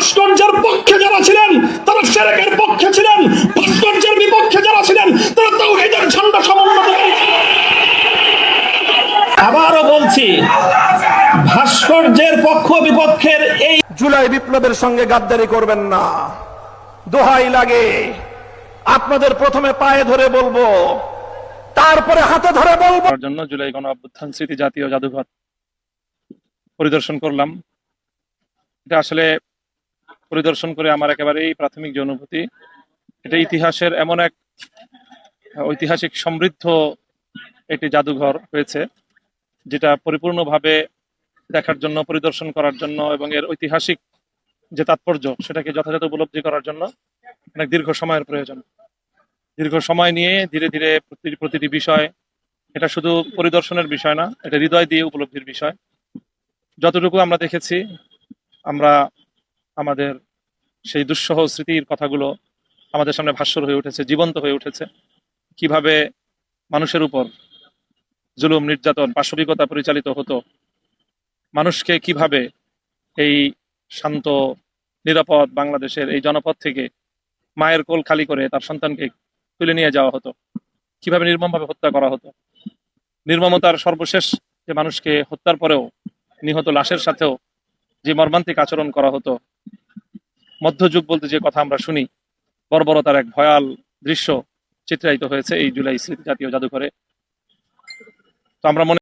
ভাস্কর্যের পক্ষে যারা ছিলেন তারা শিরকের পক্ষে ছিলেন, ভাস্কর্যের বিপক্ষে যারা ছিলেন তারা তাওহীদের ঝান্ডা সমুন্নত। আবারও বলছি, ভাস্কর্যের পক্ষ বিপক্ষের এই জুলাই বিপ্লবের সঙ্গে গাদ্দারি করবেন না, দোহাই লাগে। আপনাদের প্রথমে পায়ে ধরে বলবো, তারপরে হাতে ধরে বলবো। জন্য জুলাই গণ অভ্যুত্থান স্মৃতি জাতীয় জাদুঘর পরিদর্শন করলাম। এটা আসলে পরিদর্শন করে আমার একেবারেই প্রাথমিক যে অনুভূতি, এটা ইতিহাসের এমন এক ঐতিহাসিক সমৃদ্ধ একটি জাদুঘর হয়েছে, যেটা পরিপূর্ণভাবে দেখার জন্য, পরিদর্শন করার জন্য এবং এর ঐতিহাসিক যে তাৎপর্য সেটাকে যথাযথ উপলব্ধি করার জন্য অনেক দীর্ঘ সময়ের প্রয়োজন। দীর্ঘ সময় নিয়ে ধীরে ধীরে প্রতিটি বিষয়, এটা শুধু পরিদর্শনের বিষয় না, এটা হৃদয় দিয়ে উপলব্ধির বিষয়। যতটুকু আমরা দেখেছি, আমরা আমাদের সেই দুঃসহ স্মৃতির কথাগুলো আমাদের সামনে ভাস্বর হয়ে উঠেছে, জীবন্ত হয়ে উঠেছে। কিভাবে মানুষের উপর জুলুম, নির্যাতন, পাশবিকতা পরিচালিত হতো, মানুষকে কিভাবে এই শান্ত নিরাপদ বাংলাদেশের এই জনপদ থেকে মায়ের কোল খালি করে তার সন্তানকে তুলে নিয়ে যাওয়া হতো, কিভাবে নির্মমভাবে হত্যা করা হতো। নির্মমতার সর্বশেষ যে মানুষকে হত্যার পরেও নিহত লাশের সাথেও যে মর্মান্তিক আচরণ করা হতো, মধ্যযুগ বলতে যে কথা আমরা শুনি, বর্বরতার এক ভয়াল দৃশ্য চিত্রায়িত হয়েছে এই জুলাই স্মৃতি জাতীয় জাদুঘরে। তো আমরা মনে